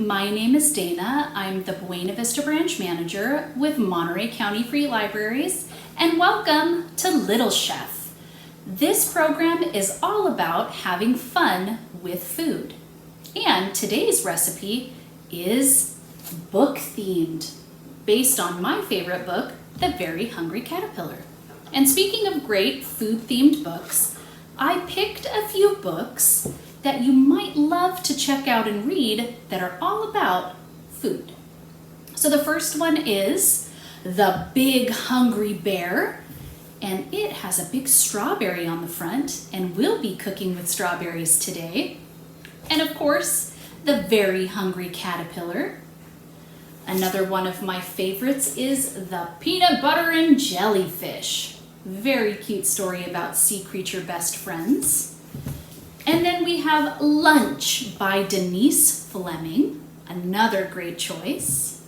my name is Dayna. I'm the Buena Vista Branch Manager with Monterey County Free Libraries, and welcome to Little Chef. This program is all about having fun with food. And today's recipe is book themed, based on my favorite book, The Very Hungry Caterpillar. And speaking of great food themed books, I picked a few books that you might love to check out and read that are all about food. So the first one is The Big Hungry Bear, and it has a big strawberry on the front, and we'll be cooking with strawberries today. And of course, The Very Hungry Caterpillar. Another one of my favorites is The Peanut Butter and Jellyfish. Very cute story about sea creature best friends. And then we have Lunch by Denise Fleming, another great choice.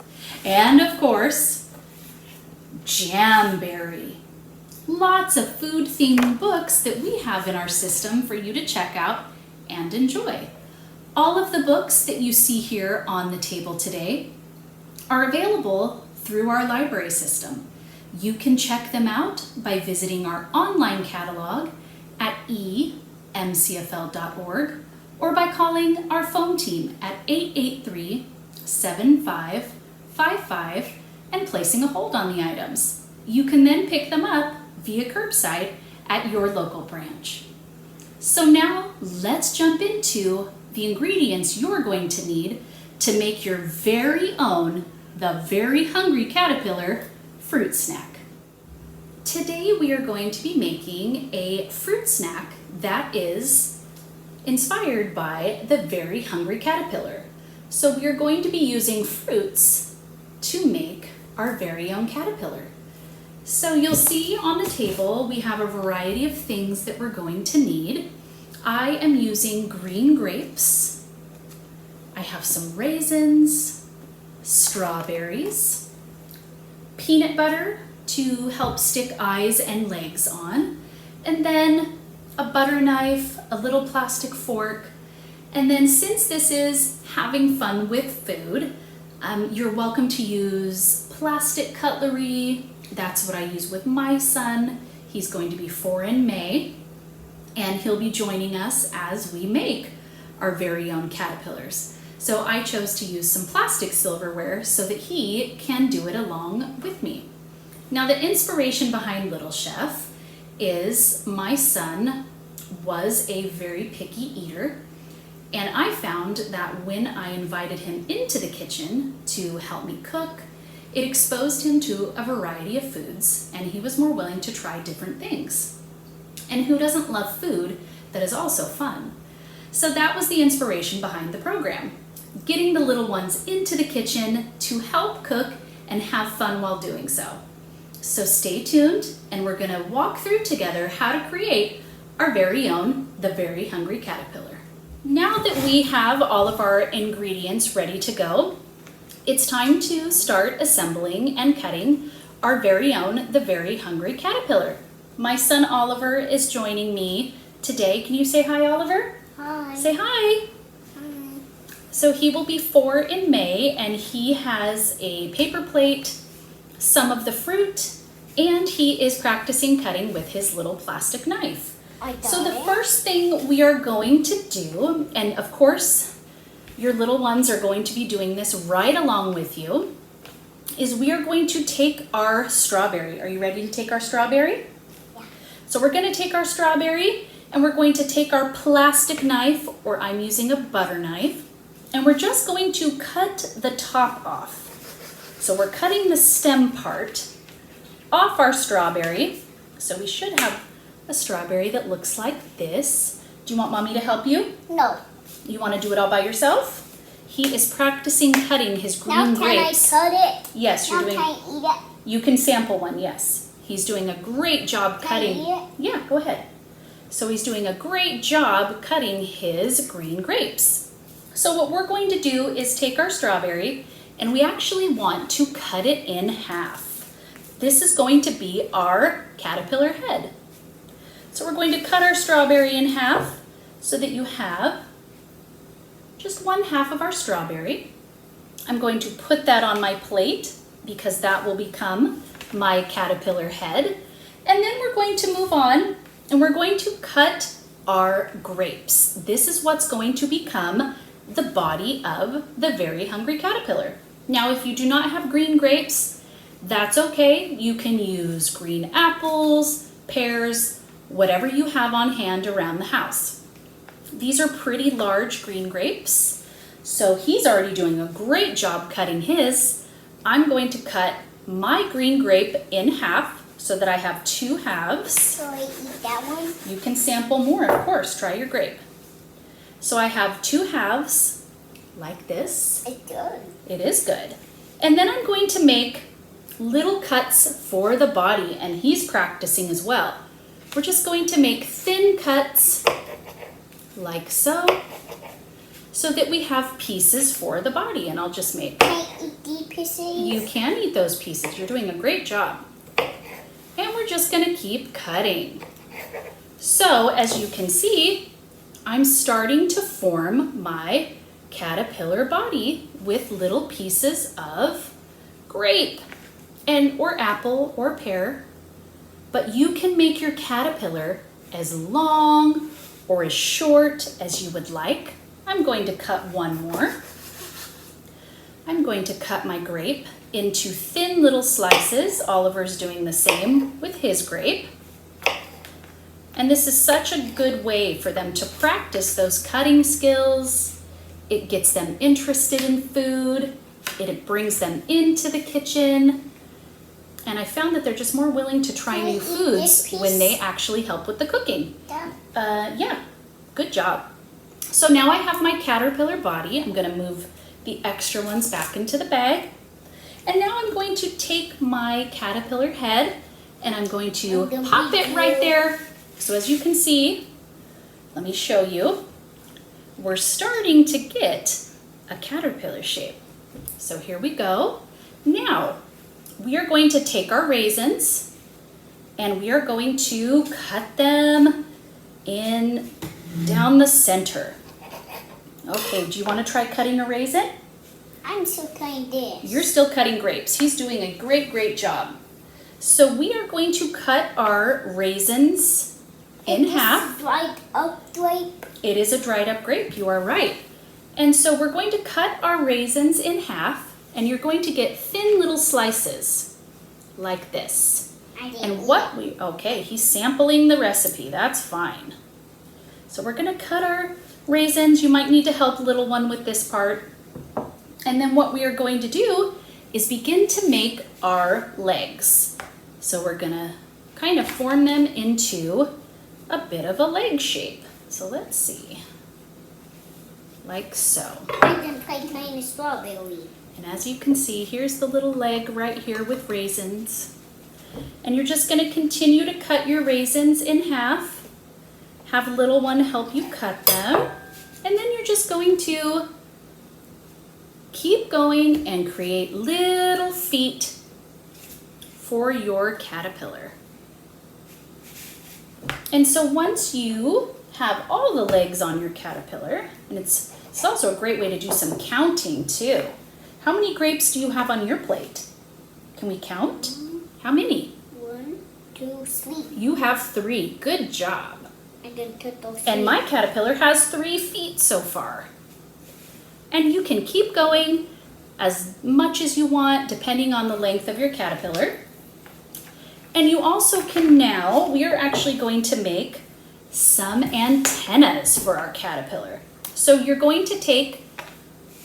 And of course, Jamberry. Lots of food-themed books that we have in our system for you to check out and enjoy. All of the books that you see here on the table today are available through our library system. You can check them out by visiting our online catalog at mcfl.org or by calling our phone team at 883-7555 and placing a hold on the items. You can then pick them up via curbside at your local branch. So now let's jump into the ingredients you're going to need to make your very own The Very Hungry Caterpillar fruit snack. Today we are going to be making a fruit snack that is inspired by The Very Hungry Caterpillar. So we are going to be using fruits to make our very own caterpillar. So you'll see on the table we have a variety of things that we're going to need. I am using green grapes. I have some raisins, strawberries, peanut butter to help stick eyes and legs on, and then a butter knife, a little plastic fork, and then since this is having fun with food, you're welcome to use plastic cutlery. That's what I use with my son. He's going to be 4 in May, and he'll be joining us as we make our very own caterpillars. So I chose to use some plastic silverware so that he can do it along with me. Now the inspiration behind Little Chef is my son was a very picky eater, and I found that when I invited him into the kitchen to help me cook, it exposed him to a variety of foods, and he was more willing to try different things. And who doesn't love food that is also fun? So that was the inspiration behind the program, getting the little ones into the kitchen to help cook and have fun while doing so. So stay tuned, and we're gonna walk through together how to create our very own The Very Hungry Caterpillar. Now that we have all of our ingredients ready to go, it's time to start assembling and cutting our very own The Very Hungry Caterpillar. My son Oliver is joining me today. Can you say hi, Oliver? Hi. Say hi. Hi. So he will be 4 in May, and he has a paper plate, some of the fruit, and he is practicing cutting with his little plastic knife. So the first thing we are going to do, and of course your little ones are going to be doing this right along with you, is we are going to take our strawberry. Are you ready to take our strawberry? Yeah. So we're going to take our strawberry, and we're going to take our plastic knife, or I'm using a butter knife, and we're just going to cut the top off. So we're cutting the stem part off our strawberry. So we should have a strawberry that looks like this. Do you want Mommy to help you? No. You want to do it all by yourself? He is practicing cutting his green grapes. Now can I cut it? Yes, you're now doing. Can I eat it? You can sample one, yes. He's doing a great job cutting. Can I eat it? Yeah, go ahead. So he's doing a great job cutting his green grapes. So what we're going to do is take our strawberry, and we actually want to cut it in half. This is going to be our caterpillar head. So we're going to cut our strawberry in half so that you have just 1/2 of our strawberry. I'm going to put that on my plate because that will become my caterpillar head. And then we're going to move on and we're going to cut our grapes. This is what's going to become the body of the very hungry caterpillar. Now, if you do not have green grapes, that's okay. You can use green apples, pears, whatever you have on hand around the house. These are pretty large green grapes. So he's already doing a great job cutting his. I'm going to cut my green grape in half so that I have 2 halves. So I eat that one? You can sample more, of course. Try your grape. So I have 2 halves like this. It's good. It is good. And then I'm going to make little cuts for the body, and he's practicing as well. We're just going to make thin cuts like so that we have pieces for the body. And I'll just make... Can I eat these pieces? You can eat those pieces. You're doing a great job. And we're just going to keep cutting. So as you can see, I'm starting to form my caterpillar body with little pieces of grape or apple or pear. But you can make your caterpillar as long or as short as you would like. I'm going to cut one more. I'm going to cut my grape into thin little slices. Oliver's doing the same with his grape. And this is such a good way for them to practice those cutting skills. It gets them interested in food. It brings them into the kitchen. And I found that they're just more willing to try new foods when they actually help with the cooking. Yeah, good job. So now I have my caterpillar body. I'm going to move the extra ones back into the bag. And now I'm going to take my caterpillar head and I'm going to pop it right there. So as you can see, let me show you, we're starting to get a caterpillar shape. So here we go. Now, we are going to take our raisins and we are going to cut them in down the center. Okay, do you want to try cutting a raisin? I'm still cutting this. You're still cutting grapes. He's doing a great job. So we are going to cut our raisins in half. Dried up grape. It is a dried up grape, you are right. And so we're going to cut our raisins in half and you're going to get thin little slices like this. Okay, he's sampling the recipe, that's fine. So we're gonna cut our raisins. You might need to help little one with this part. And then what we are going to do is begin to make our legs. So we're gonna kind of form them into a bit of a leg shape. So let's see, like so. I'm gonna try playing a strawberry. And as you can see, here's the little leg right here with raisins. And you're just gonna continue to cut your raisins in half. Have little one help you cut them. And then you're just going to keep going and create little feet for your caterpillar. And so once you have all the legs on your caterpillar, and it's also a great way to do some counting too. How many grapes do you have on your plate? Can we count? How many? 1, 2, 3. You have 3. Good job. I'm gonna cut those. And my caterpillar has 3 feet so far. And you can keep going as much as you want depending on the length of your caterpillar. And you also can now, we are actually going to make some antennas for our caterpillar. So you're going to take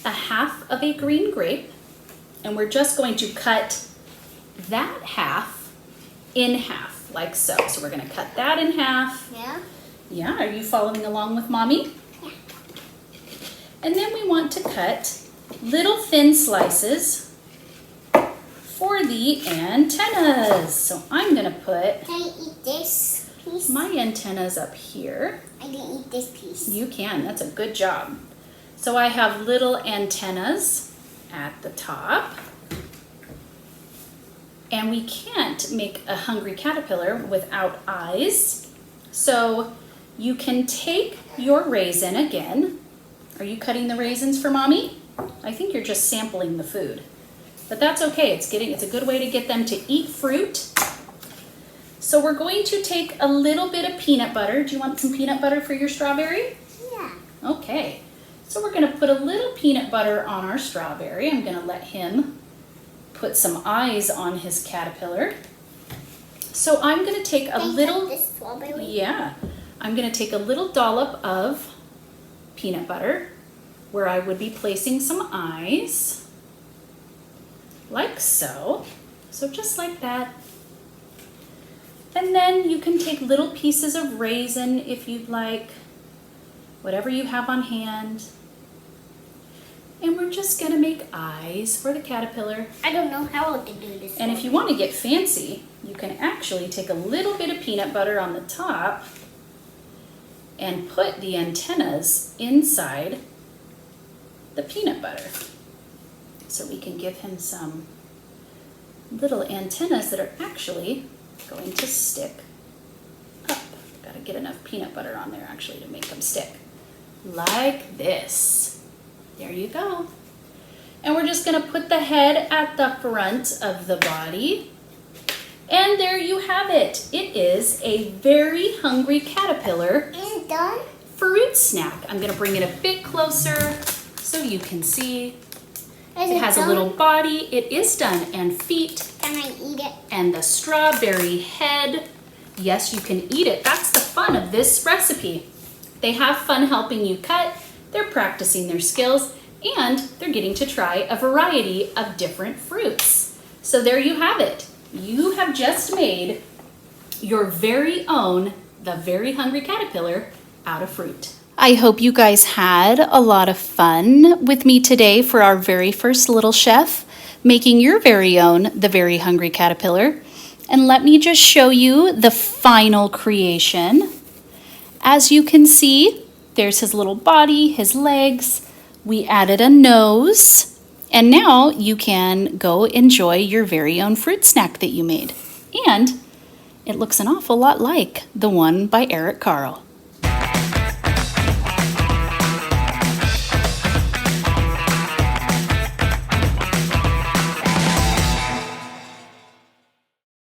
a half of a green grape and we're just going to cut that half in half like so. So we're going to cut that in half. Yeah? Yeah, are you following along with Mommy? Yeah. And then we want to cut little thin slices for the antennas. So I'm gonna put Can I eat this piece? my antennas up here. I can eat this piece. You can, that's a good job. So I have little antennas at the top. And we can't make a hungry caterpillar without eyes. So you can take your raisin again. Are you cutting the raisins for Mommy? I think you're just sampling the food. But that's okay, it's a good way to get them to eat fruit. So we're going to take a little bit of peanut butter. Do you want some peanut butter for your strawberry? Yeah. Okay, so we're gonna put a little peanut butter on our strawberry. I'm gonna let him put some eyes on his caterpillar. So I'm gonna take a little, This strawberry? yeah, I'm gonna take a little dollop of peanut butter where I would be placing some eyes, like so. So just like that. And then you can take little pieces of raisin if you'd like, whatever you have on hand. And we're just gonna make eyes for the caterpillar. I don't know how to do this. And if you want to get fancy, you can actually take a little bit of peanut butter on the top and put the antennas inside the peanut butter. So we can give him some little antennas that are actually going to stick up. Gotta get enough peanut butter on there actually to make them stick. Like this. There you go. And we're just gonna put the head at the front of the body. And there you have it. It is a very hungry caterpillar Is it done? fruit snack. I'm gonna bring it a bit closer so you can see. Is It has a done? little body. It is done. And feet. Can I eat it? And the strawberry head. Yes, you can eat it. That's the fun of this recipe. They have fun helping you cut. They're practicing their skills, and they're getting to try a variety of different fruits. So there you have it. You have just made your very own, the Very Hungry Caterpillar, out of fruit. I hope you guys had a lot of fun with me today for our very first Little Chef, making your very own, the Very Hungry Caterpillar. And let me just show you the final creation. As you can see, there's his little body, his legs. We added a nose. And now you can go enjoy your very own fruit snack that you made. And it looks an awful lot like the one by Eric Carle.